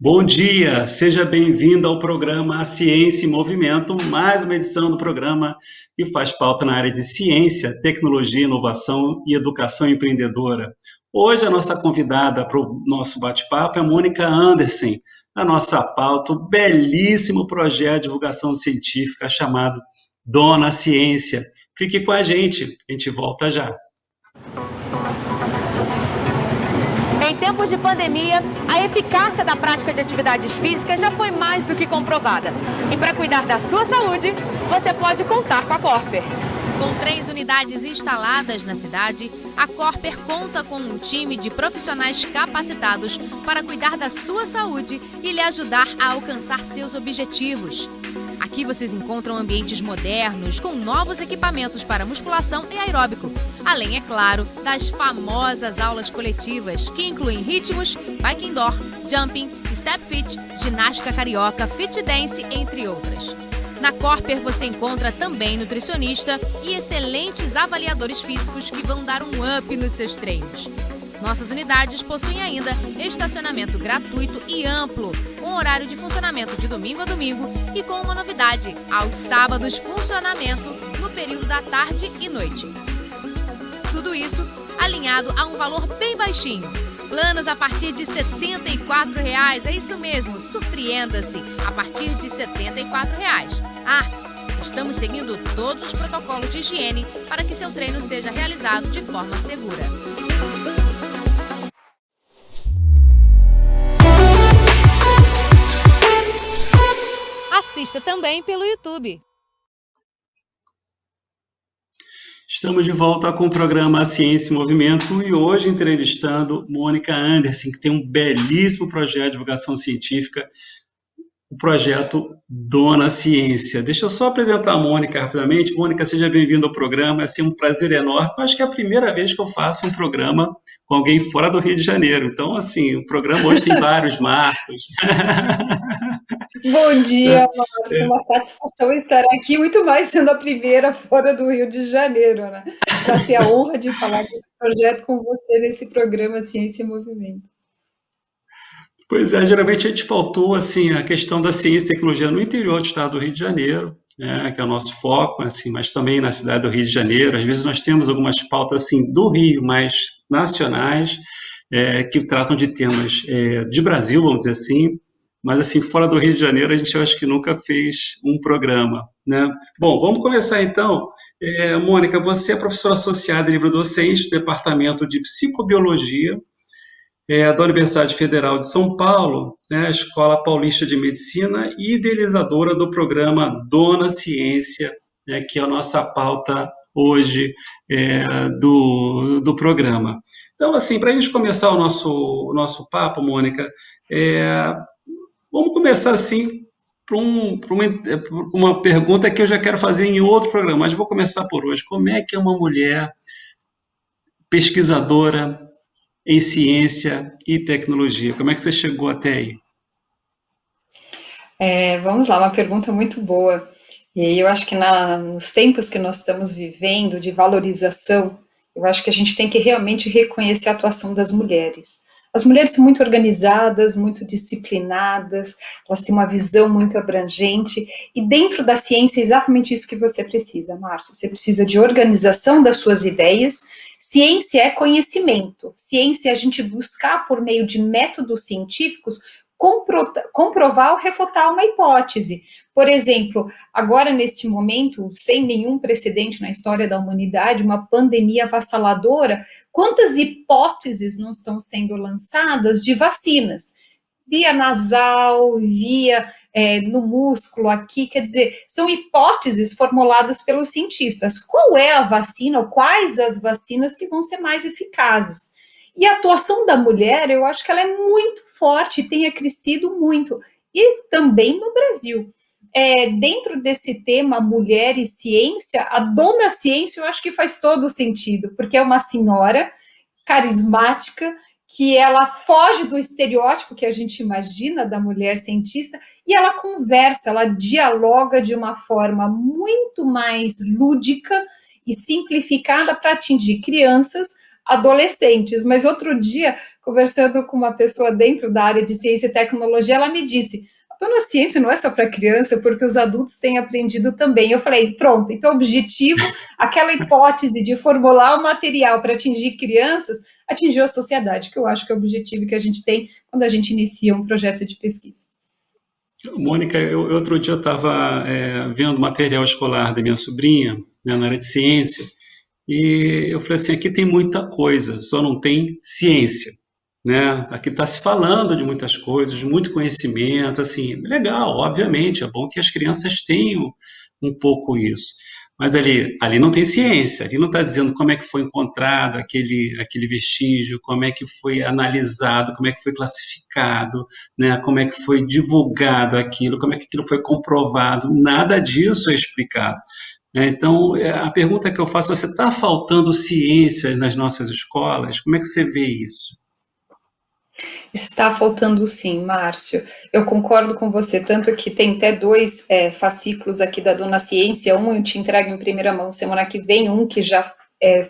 Bom dia, seja bem-vindo ao programa A Ciência em Movimento, mais uma edição do programa que faz pauta na área de ciência, tecnologia, inovação e educação empreendedora. Hoje a nossa convidada para o nosso bate-papo é a Mônica Andersen, na nossa pauta, o belíssimo projeto de divulgação científica chamado Dona Ciência. Fique com a gente volta já. Em tempos de pandemia, a eficácia da prática de atividades físicas já foi mais do que comprovada. E para cuidar da sua saúde, você pode contar com a Corper. Com 3 unidades instaladas na cidade, a Corper conta com um time de profissionais capacitados para cuidar da sua saúde e lhe ajudar a alcançar seus objetivos. Aqui vocês encontram ambientes modernos, com novos equipamentos para musculação e aeróbico. Além, é claro, das famosas aulas coletivas, que incluem ritmos, bike indoor, jumping, step fit, ginástica carioca, fit dance, entre outras. Na Corper você encontra também nutricionista e excelentes avaliadores físicos que vão dar um up nos seus treinos. Nossas unidades possuem ainda estacionamento gratuito e amplo, com horário de funcionamento de domingo a domingo e com uma novidade, aos sábados funcionamento no período da tarde e noite. Tudo isso alinhado a um valor bem baixinho. Planos a partir de R$ 74,00, é isso mesmo, surpreenda-se, a partir de R$ 74,00. Estamos seguindo todos os protocolos de higiene para que seu treino seja realizado de forma segura. Assista também pelo YouTube. Estamos de volta com o programa A Ciência em Movimento e hoje entrevistando Mônica Andersen, que tem um belíssimo projeto de divulgação científica, o projeto Dona Ciência. Deixa eu só apresentar a Mônica rapidamente. Mônica, seja bem-vinda ao programa, é um prazer enorme. Eu acho que é a primeira vez que eu faço um programa com alguém fora do Rio de Janeiro. Então, assim, o programa hoje tem vários marcos. Bom dia, Márcio. É uma satisfação estar aqui, muito mais sendo a primeira fora do Rio de Janeiro, né? Para ter a honra de falar desse projeto com você nesse programa Ciência em Movimento. Pois é, geralmente a gente pautou assim, a questão da ciência e tecnologia no interior do estado do Rio de Janeiro, né, que é o nosso foco, assim, mas também na cidade do Rio de Janeiro. Às vezes nós temos algumas pautas assim, do Rio, mais nacionais, que tratam de temas de Brasil, vamos dizer assim, mas assim, fora do Rio de Janeiro a gente eu acho que nunca fez um programa, né? Bom, vamos começar então. Mônica, você é professora associada e livre-docente do Departamento de Psicobiologia da Universidade Federal de São Paulo, né, a Escola Paulista de Medicina e idealizadora do programa Dona Ciência, né, que é a nossa pauta hoje do programa. Então, assim, para a gente começar o nosso papo, Mônica, vamos começar assim por uma pergunta que eu já quero fazer em outro programa, mas vou começar por hoje. Como é que é uma mulher pesquisadora em ciência e tecnologia? Como é que você chegou até aí? Vamos lá, uma pergunta muito boa. E eu acho que nos tempos que nós estamos vivendo de valorização, eu acho que a gente tem que realmente reconhecer a atuação das mulheres. As mulheres são muito organizadas, muito disciplinadas, elas têm uma visão muito abrangente, e dentro da ciência é exatamente isso que você precisa, Márcio. Você precisa de organização das suas ideias. Ciência é conhecimento, ciência é a gente buscar por meio de métodos científicos comprovar ou refutar uma hipótese. Por exemplo, agora neste momento, sem nenhum precedente na história da humanidade, uma pandemia avassaladora, quantas hipóteses não estão sendo lançadas de vacinas? Via nasal, via no músculo aqui, quer dizer, são hipóteses formuladas pelos cientistas. Qual é a vacina, ou quais as vacinas que vão ser mais eficazes? E a atuação da mulher, eu acho que ela é muito forte, tenha crescido muito, e também no Brasil. Dentro desse tema, mulher e ciência, a Dona Ciência eu acho que faz todo sentido, porque é uma senhora carismática, que ela foge do estereótipo que a gente imagina da mulher cientista, e ela conversa, ela dialoga de uma forma muito mais lúdica e simplificada para atingir crianças, adolescentes. Mas outro dia, conversando com uma pessoa dentro da área de ciência e tecnologia, ela me disse: a ciência não é só para criança, porque os adultos têm aprendido também. Eu falei, pronto, então o objetivo, aquela hipótese de formular o material para atingir crianças, atingiu a sociedade, que eu acho que é o objetivo que a gente tem quando a gente inicia um projeto de pesquisa. Mônica, outro dia eu estava vendo material escolar da minha sobrinha, né, na área de ciência, e eu falei assim, aqui tem muita coisa, só não tem ciência, né? Aqui está se falando de muitas coisas, de muito conhecimento, assim, legal, obviamente, é bom que as crianças tenham um pouco isso. Mas ali não tem ciência, ali não está dizendo como é que foi encontrado aquele vestígio, como é que foi analisado, como é que foi classificado, né? Como é que foi divulgado aquilo, como é que aquilo foi comprovado, nada disso é explicado. Então, a pergunta que eu faço, você está faltando ciência nas nossas escolas? Como é que você vê isso? Está faltando sim, Márcio. Eu concordo com você, tanto que tem até dois fascículos aqui da Dona Ciência, um eu te entrego em primeira mão semana que vem, um que já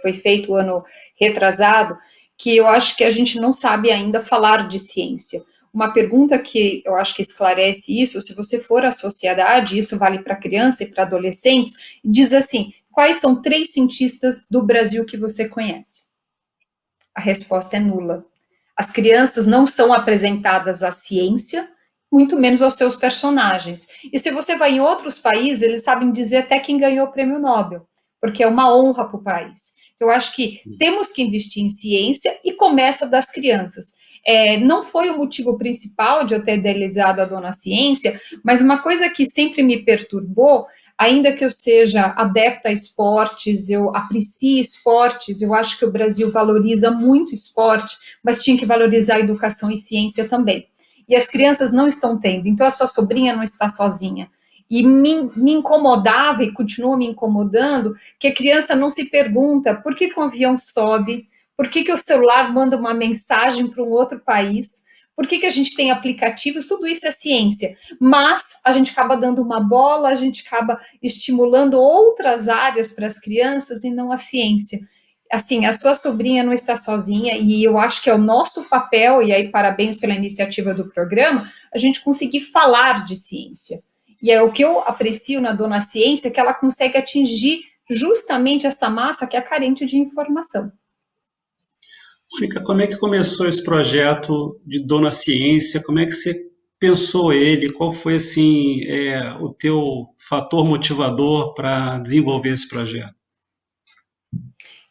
foi feito o ano retrasado, que eu acho que a gente não sabe ainda falar de ciência. Uma pergunta que eu acho que esclarece isso, se você for à sociedade, isso vale para criança e para adolescentes, diz assim, quais são 3 cientistas do Brasil que você conhece? A resposta é nula. As crianças não são apresentadas à ciência, muito menos aos seus personagens. E se você vai em outros países, eles sabem dizer até quem ganhou o prêmio Nobel, porque é uma honra para o país. Eu acho que temos que investir em ciência e começa das crianças. Não foi o motivo principal de eu ter idealizado a Dona Ciência, mas uma coisa que sempre me perturbou, ainda que eu seja adepta a esportes, eu aprecie esportes, eu acho que o Brasil valoriza muito esporte, mas tinha que valorizar a educação e ciência também. E as crianças não estão tendo, então a sua sobrinha não está sozinha. E me incomodava, e continua me incomodando, que a criança não se pergunta por que o avião sobe, por que o celular manda uma mensagem para um outro país, por que a gente tem aplicativos, tudo isso é ciência, mas a gente acaba dando uma bola, a gente acaba estimulando outras áreas para as crianças e não a ciência. Assim, a sua sobrinha não está sozinha e eu acho que é o nosso papel, e aí parabéns pela iniciativa do programa, a gente conseguir falar de ciência. E é o que eu aprecio na Dona Ciência, que ela consegue atingir justamente essa massa que é carente de informação. Mônica, como é que começou esse projeto de Dona Ciência? Como é que você pensou ele? Qual foi assim o teu fator motivador para desenvolver esse projeto?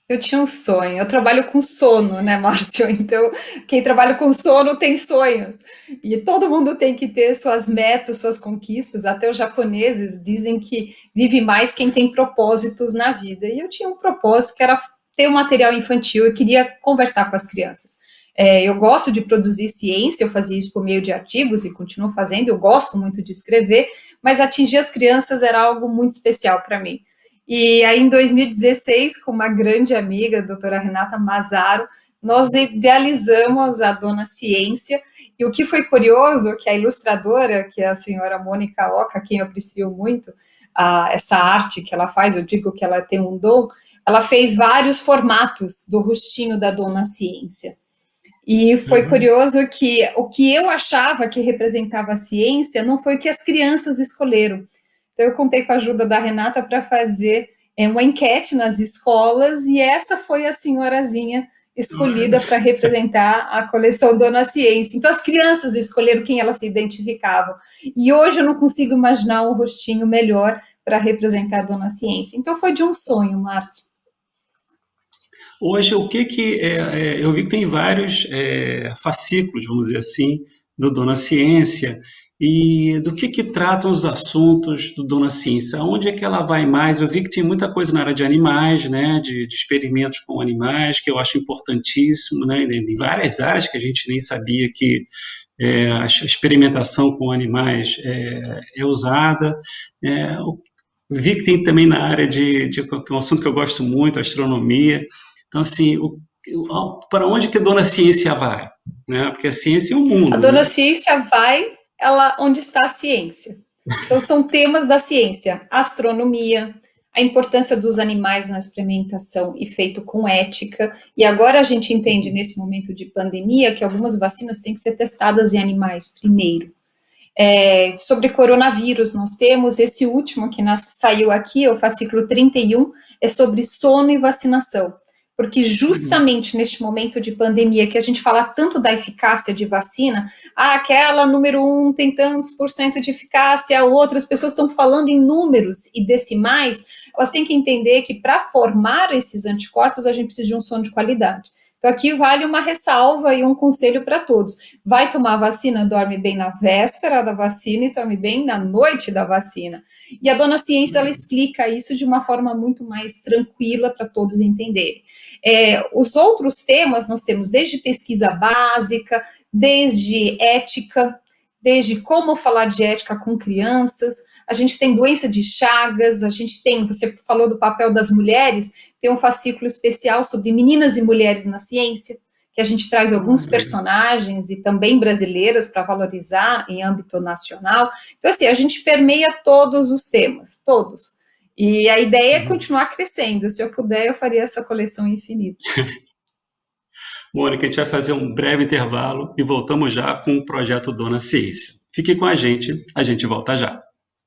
Eu tinha um sonho, eu trabalho com sono, né, Márcio? Então, quem trabalha com sono tem sonhos. E todo mundo tem que ter suas metas, suas conquistas. Até os japoneses dizem que vive mais quem tem propósitos na vida. E eu tinha um propósito que era ter um material infantil, eu queria conversar com as crianças. Eu gosto de produzir ciência, eu fazia isso por meio de artigos e continuo fazendo, eu gosto muito de escrever, mas atingir as crianças era algo muito especial para mim. E aí, em 2016, com uma grande amiga, a doutora Renata Mazaro, nós idealizamos a Dona Ciência, e o que foi curioso, que a ilustradora, que é a senhora Mônica Oca, quem eu aprecio muito, essa arte que ela faz, eu digo que ela tem um dom, ela fez vários formatos do rostinho da Dona Ciência. E foi curioso que o que eu achava que representava a ciência não foi o que as crianças escolheram. Então, eu contei com a ajuda da Renata para fazer uma enquete nas escolas, e essa foi a senhorazinha escolhida para representar a coleção Dona Ciência. Então, as crianças escolheram quem elas se identificavam. E hoje eu não consigo imaginar um rostinho melhor para representar a Dona Ciência. Então, foi de um sonho, Márcio. Hoje, eu vi que tem vários fascículos, vamos dizer assim, do Dona Ciência, e do que tratam os assuntos do Dona Ciência? Onde é que ela vai mais? Eu vi que tem muita coisa na área de animais, né, de experimentos com animais, que eu acho importantíssimo, né, em várias áreas que a gente nem sabia que a experimentação com animais é usada. Vi que tem também na área de um assunto que eu gosto muito, astronomia. Então, assim, para onde que a Dona Ciência vai? Né? Porque a ciência é o A mundo, Dona né? Ciência vai onde está a ciência. Então, são temas da ciência: astronomia, a importância dos animais na experimentação e feito com ética, e agora a gente entende nesse momento de pandemia que algumas vacinas têm que ser testadas em animais primeiro. Sobre coronavírus, nós temos esse último que saiu aqui, o fascículo 31, é sobre sono e vacinação, porque justamente neste momento de pandemia, que a gente fala tanto da eficácia de vacina, aquela número 1 tem tantos % de eficácia, outras pessoas estão falando em números e decimais, elas têm que entender que para formar esses anticorpos, a gente precisa de um sono de qualidade. Então, aqui vale uma ressalva e um conselho para todos. Vai tomar vacina, dorme bem na véspera da vacina e dorme bem na noite da vacina. E a dona Ciência, ela explica isso de uma forma muito mais tranquila para todos entenderem. Os outros temas, nós temos desde pesquisa básica, desde ética, desde como falar de ética com crianças, a gente tem doença de Chagas, a gente tem, você falou do papel das mulheres, tem um fascículo especial sobre meninas e mulheres na ciência, que a gente traz alguns personagens e também brasileiras para valorizar em âmbito nacional. Então, assim, a gente permeia todos os temas, todos. E a ideia é continuar crescendo. Se eu puder, eu faria essa coleção infinita. Mônica, a gente vai fazer um breve intervalo e voltamos já com o projeto Dona Ciência. Fique com a gente volta já.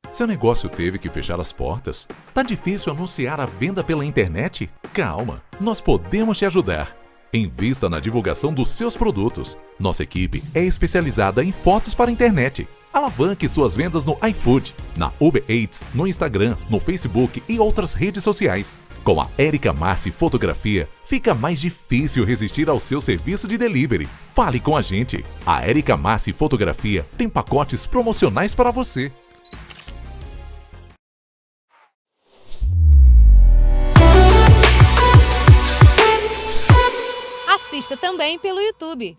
Seu negócio teve que fechar as portas? Tá difícil anunciar a venda pela internet? Calma, nós podemos te ajudar. Invista na divulgação dos seus produtos. Nossa equipe é especializada em fotos para a internet. Alavanque suas vendas no iFood, na Uber Eats, no Instagram, no Facebook e outras redes sociais. Com a Érica Massi Fotografia, fica mais difícil resistir ao seu serviço de delivery. Fale com a gente. A Érica Massi Fotografia tem pacotes promocionais para você. Assista também pelo YouTube.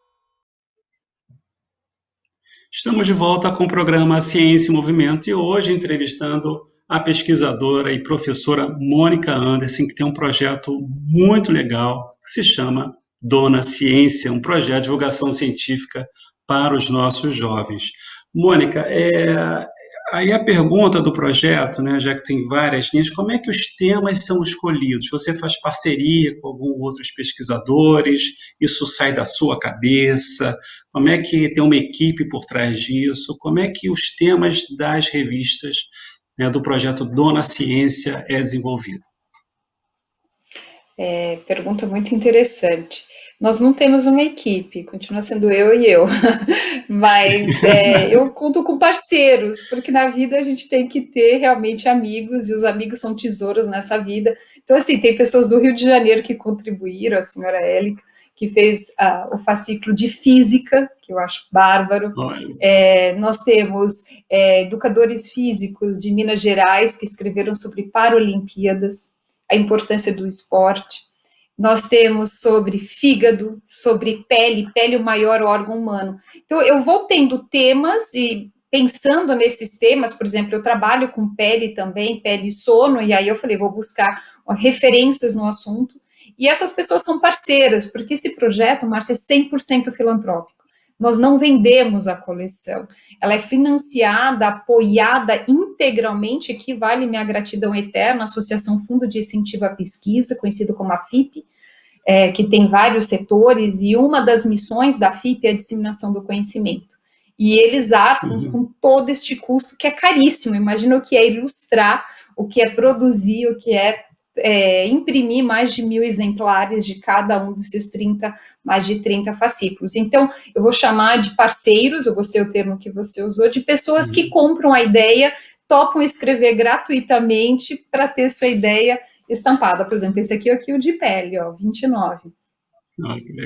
Estamos de volta com o programa Ciência e Movimento e hoje entrevistando a pesquisadora e professora Mônica Anderson, que tem um projeto muito legal que se chama Dona Ciência, um projeto de divulgação científica para os nossos jovens. Mônica, aí a pergunta do projeto, né, já que tem várias linhas, como é que os temas são escolhidos? Você faz parceria com alguns outros pesquisadores? Isso sai da sua cabeça? Como é que tem uma equipe por trás disso? Como é que os temas das revistas, né, do projeto Dona Ciência é desenvolvido? Pergunta muito interessante. Nós não temos uma equipe, continua sendo eu e eu, mas eu conto com parceiros, porque na vida a gente tem que ter realmente amigos, e os amigos são tesouros nessa vida. Então, assim, tem pessoas do Rio de Janeiro que contribuíram, a senhora Élica, que fez o fascículo de física, que eu acho bárbaro. Nós temos educadores físicos de Minas Gerais, que escreveram sobre Paralimpíadas, a importância do esporte. Nós temos sobre fígado, sobre pele o maior órgão humano. Então, eu vou tendo temas e pensando nesses temas, por exemplo, eu trabalho com pele também, pele e sono, e aí eu falei, vou buscar referências no assunto, e essas pessoas são parceiras, porque esse projeto, Márcia, é 100% filantrópico. Nós não vendemos a coleção, ela é financiada, apoiada integralmente, que vale minha gratidão eterna, a Associação Fundo de Incentivo à Pesquisa, conhecido como a FIP, que tem vários setores, e uma das missões da FIP é a disseminação do conhecimento. E eles arcam com todo este custo, que é caríssimo. Imagina o que é ilustrar, o que é produzir, o que é imprimir mais de 1.000 exemplares de cada um desses mais de 30 fascículos. Então, eu vou chamar de parceiros, eu gostei do termo que você usou, de pessoas que compram a ideia, topam escrever gratuitamente para ter sua ideia estampada. Por exemplo, esse aqui é o de pele, 29.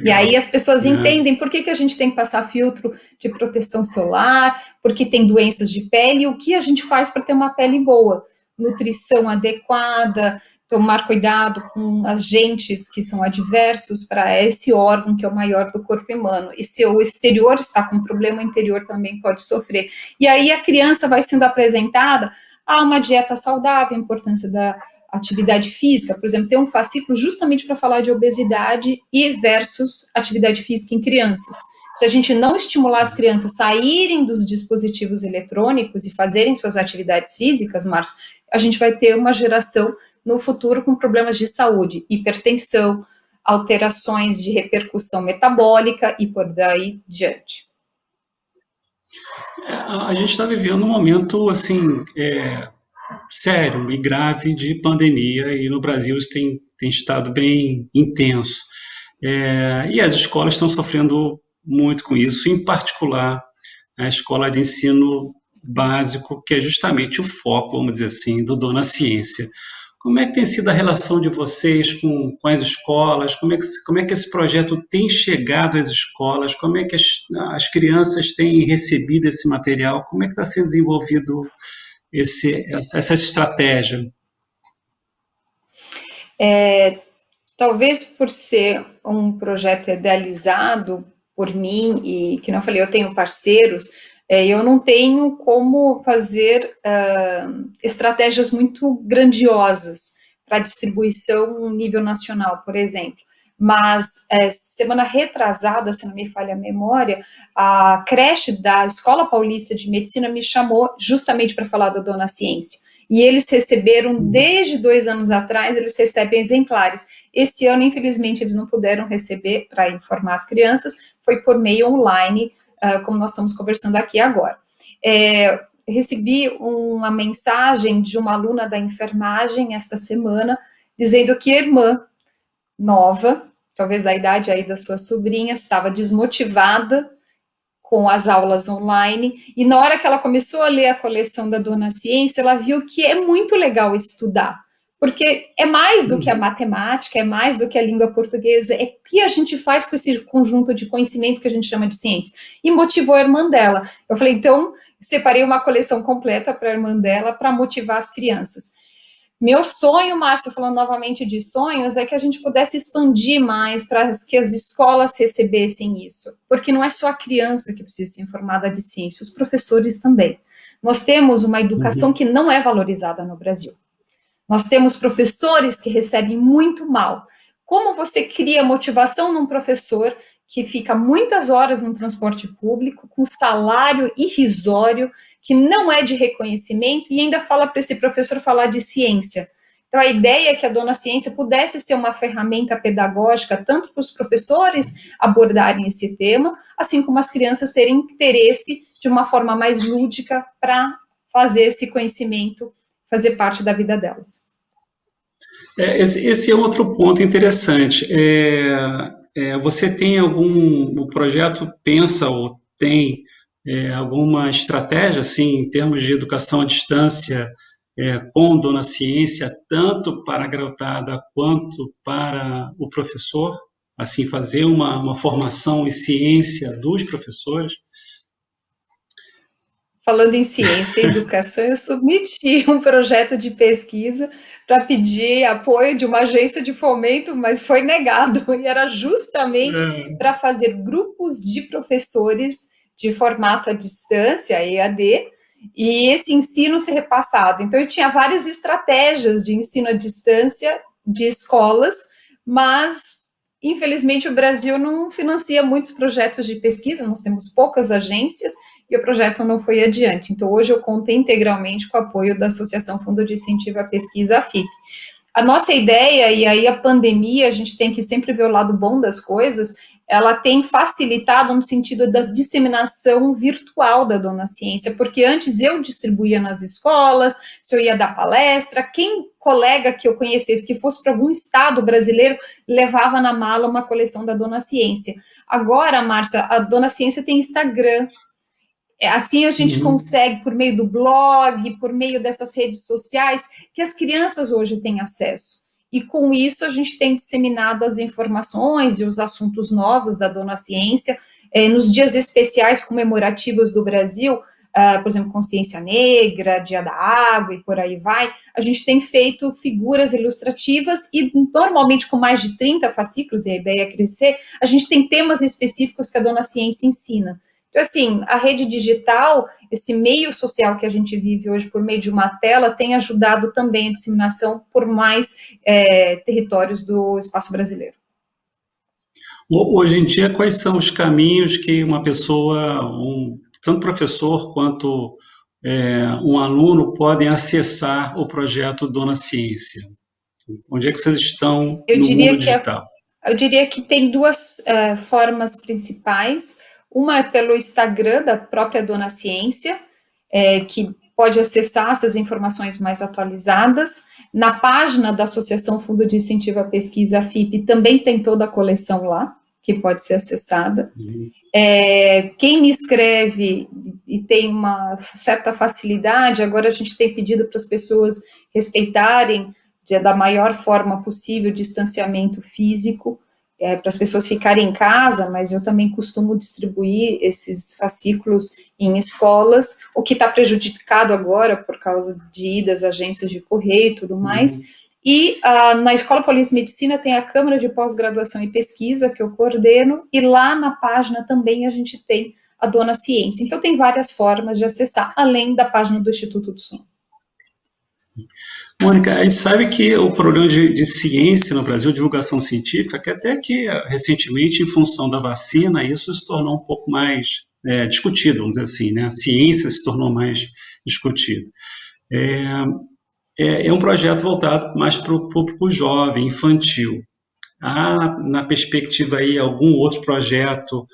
E aí as pessoas entendem por que a gente tem que passar filtro de proteção solar, porque tem doenças de pele, e o que a gente faz para ter uma pele boa, nutrição adequada, tomar cuidado com agentes que são adversos para esse órgão que é o maior do corpo humano. E se o exterior está com problema, o interior também pode sofrer. E aí a criança vai sendo apresentada a uma dieta saudável, a importância da atividade física. Por exemplo, tem um fascículo justamente para falar de obesidade e versus atividade física em crianças. Se a gente não estimular as crianças a saírem dos dispositivos eletrônicos e fazerem suas atividades físicas, Márcio, a gente vai ter uma geração no futuro com problemas de saúde, hipertensão, alterações de repercussão metabólica e por daí diante. A gente está vivendo um momento assim sério e grave de pandemia e no Brasil isso tem estado bem intenso. E as escolas estão sofrendo muito com isso, em particular a escola de ensino básico, que é justamente o foco, vamos dizer assim, do Dona Ciência. Como é que tem sido a relação de vocês com as escolas? Como é que esse projeto tem chegado às escolas? Como é que as crianças têm recebido esse material? Como é que está sendo desenvolvido essa estratégia? Talvez por ser um projeto idealizado por mim, e que não falei, eu tenho parceiros, eu não tenho como fazer estratégias muito grandiosas para distribuição em nível nacional, por exemplo. Mas semana retrasada, se não me falha a memória, a creche da Escola Paulista de Medicina me chamou justamente para falar da Dona Ciência. E eles receberam, desde 2 anos atrás, eles recebem exemplares. Esse ano, infelizmente, eles não puderam receber para informar as crianças, foi por meio online, como nós estamos conversando aqui agora. Recebi uma mensagem de uma aluna da enfermagem esta semana, dizendo que a irmã nova, talvez da idade aí da sua sobrinha, estava desmotivada com as aulas online, e na hora que ela começou a ler a coleção da Dona Ciência, ela viu que é muito legal estudar, porque é mais do que a matemática, é mais do que a língua portuguesa, é o que a gente faz com esse conjunto de conhecimento que a gente chama de ciência, e motivou a irmã dela. Eu falei, então, separei uma coleção completa para a irmã dela, para motivar as crianças. Meu sonho, Márcio, falando novamente de sonhos, é que a gente pudesse expandir mais para que as escolas recebessem isso, porque não é só a criança que precisa ser informada de ciência, os professores também. Nós temos uma educação que não é valorizada no Brasil. Nós temos professores que recebem muito mal. Como você cria motivação num professor que fica muitas horas no transporte público, com salário irrisório, que não é de reconhecimento, e ainda fala para esse professor falar de ciência? Então, a ideia é que a Dona Ciência pudesse ser uma ferramenta pedagógica, tanto para os professores abordarem esse tema, assim como as crianças terem interesse de uma forma mais lúdica para fazer esse conhecimento fazer parte da vida delas. Esse é outro ponto interessante. Você tem o projeto pensa ou tem alguma estratégia, assim, em termos de educação à distância, com Dona Ciência, tanto para a garotada quanto para o professor? Assim, fazer uma formação em ciência dos professores? Falando em ciência e educação, eu submeti um projeto de pesquisa para pedir apoio de uma agência de fomento, mas foi negado, e era justamente para fazer grupos de professores de formato à distância, EAD, e esse ensino ser repassado. Então, eu tinha várias estratégias de ensino à distância de escolas, mas, infelizmente, o Brasil não financia muitos projetos de pesquisa, nós temos poucas agências, e o projeto não foi adiante. Então, hoje eu conto integralmente com o apoio da Associação Fundo de Incentivo à Pesquisa, a FIP. A nossa ideia, e aí a pandemia, a gente tem que sempre ver o lado bom das coisas, ela tem facilitado no sentido da disseminação virtual da Dona Ciência, porque antes eu distribuía nas escolas, se eu ia dar palestra, quem colega que eu conhecesse que fosse para algum estado brasileiro, levava na mala uma coleção da Dona Ciência. Agora, Márcia, a Dona Ciência tem Instagram. Assim a gente consegue, por meio do blog, por meio dessas redes sociais, que as crianças hoje têm acesso. E com isso a gente tem disseminado as informações e os assuntos novos da Dona Ciência, nos dias especiais comemorativos do Brasil, por exemplo, Consciência Negra, Dia da Água e por aí vai, a gente tem feito figuras ilustrativas e normalmente com mais de 30 fascículos, e a ideia é crescer, a gente tem temas específicos que a Dona Ciência ensina. Então, assim, a rede digital, esse meio social que a gente vive hoje por meio de uma tela, tem ajudado também a disseminação por mais territórios do espaço brasileiro. Hoje em dia, quais são os caminhos que uma pessoa, tanto professor quanto um aluno, podem acessar o projeto Dona Ciência? Onde é que vocês estão Eu no mundo diria que digital? eu diria que tem duas formas principais. Uma é pelo Instagram da própria Dona Ciência, que pode acessar essas informações mais atualizadas. Na página da Associação Fundo de Incentivo à Pesquisa, a FIP, também tem toda a coleção lá, que pode ser acessada. Quem me escreve e tem uma certa facilidade, agora a gente tem pedido para as pessoas respeitarem da maior forma possível o distanciamento físico, para as pessoas ficarem em casa, mas eu também costumo distribuir esses fascículos em escolas, o que está prejudicado agora por causa de idas, agências de correio e tudo mais. E na Escola Paulista de Medicina tem a Câmara de Pós-Graduação e Pesquisa, que eu coordeno, e lá na página também a gente tem a Dona Ciência. Então tem várias formas de acessar, além da página do Instituto do Som. Mônica, a gente sabe que o problema de ciência no Brasil, divulgação científica, que até que recentemente, em função da vacina, isso se tornou um pouco mais discutido, vamos dizer assim, né? A ciência se tornou mais discutida. É um projeto voltado mais para o público jovem, infantil. Há, na perspectiva aí, algum outro projeto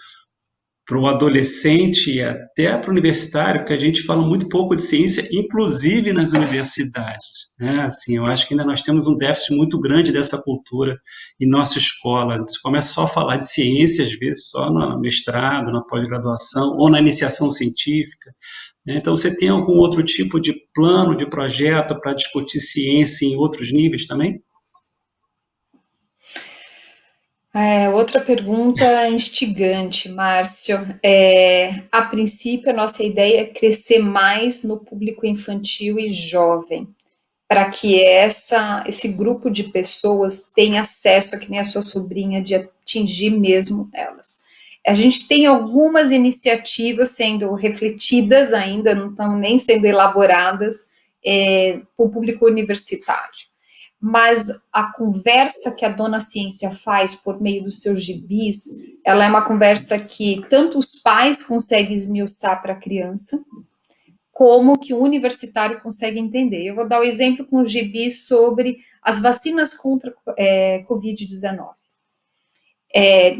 para o adolescente e até para o universitário, porque a gente fala muito pouco de ciência, inclusive nas universidades, né? Assim, eu acho que ainda nós temos um déficit muito grande dessa cultura em nossa escola. A gente começa só a falar de ciência, às vezes, só no mestrado, na pós-graduação ou na iniciação científica, né? Então, você tem algum outro tipo de plano, de projeto para discutir ciência em outros níveis também? Outra pergunta instigante, Márcio. A princípio, a nossa ideia é crescer mais no público infantil e jovem, para que esse grupo de pessoas tenha acesso, a que nem a sua sobrinha, de atingir mesmo elas. A gente tem algumas iniciativas sendo refletidas ainda, não estão nem sendo elaboradas para o público universitário. Mas a conversa que a Dona Ciência faz por meio dos seus gibis, ela é uma conversa que tanto os pais conseguem esmiuçar para a criança, como que o universitário consegue entender. Eu vou dar o exemplo com o gibi sobre as vacinas contra Covid-19.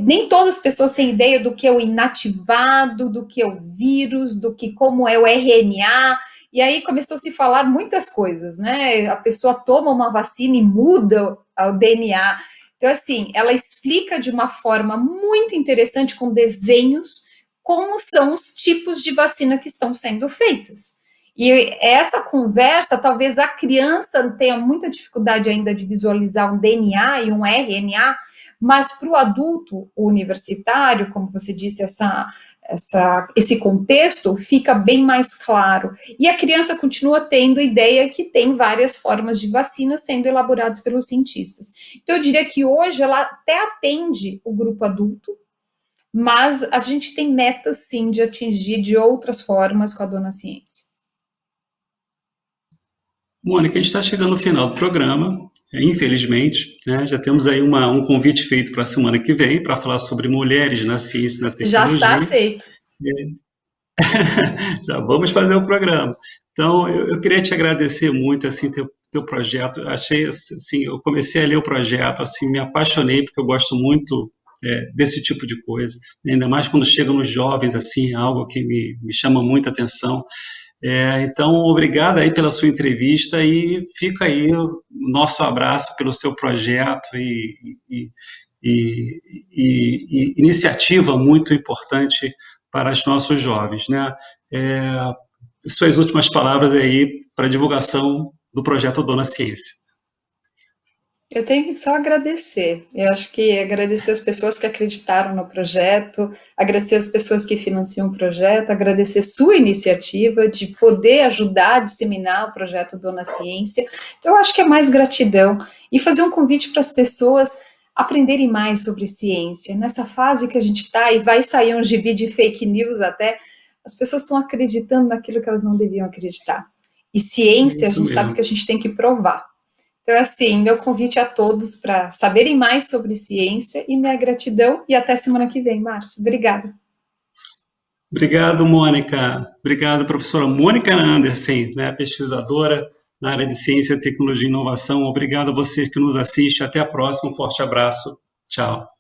Nem todas as pessoas têm ideia do que é o inativado, do que é o vírus, como é o RNA. E aí começou a se falar muitas coisas, né? A pessoa toma uma vacina e muda o DNA. Então, assim, ela explica de uma forma muito interessante, com desenhos, como são os tipos de vacina que estão sendo feitas. E essa conversa, talvez a criança tenha muita dificuldade ainda de visualizar um DNA e um RNA, mas para o adulto universitário, como você disse, esse contexto fica bem mais claro. E a criança continua tendo a ideia que tem várias formas de vacina sendo elaboradas pelos cientistas. Então, eu diria que hoje ela até atende o grupo adulto, mas a gente tem metas, sim, de atingir de outras formas com a Dona Ciência. Mônica, a gente está chegando ao final do programa, infelizmente, né? Já temos aí um convite feito para a semana que vem, para falar sobre mulheres na ciência e na tecnologia. Já está aceito. Já vamos fazer o programa. Então, eu queria te agradecer muito, assim, teu projeto. Achei, assim, eu comecei a ler o projeto, assim, me apaixonei, porque eu gosto muito desse tipo de coisa, ainda mais quando chega nos jovens, assim, algo que me chama muita atenção. Então, obrigado aí pela sua entrevista e fica aí o nosso abraço pelo seu projeto e iniciativa muito importante para os nossos jovens, né? Suas últimas palavras aí para a divulgação do projeto Dona Ciência. Eu tenho que só agradecer. Eu acho que agradecer as pessoas que acreditaram no projeto, agradecer as pessoas que financiam o projeto, agradecer sua iniciativa de poder ajudar a disseminar o projeto Dona Ciência. Então, eu acho que é mais gratidão e fazer um convite para as pessoas aprenderem mais sobre ciência. Nessa fase que a gente está, e vai sair um gibi de fake news até, as pessoas estão acreditando naquilo que elas não deviam acreditar. E ciência, a gente sabe que a gente tem que provar. Então, assim, meu convite a todos para saberem mais sobre ciência e minha gratidão, e até semana que vem, Márcio. Obrigada. Obrigado, Mônica. Obrigado, professora Mônica Andersen, né, pesquisadora na área de ciência, tecnologia e inovação. Obrigado a você que nos assiste. Até a próxima. Um forte abraço. Tchau.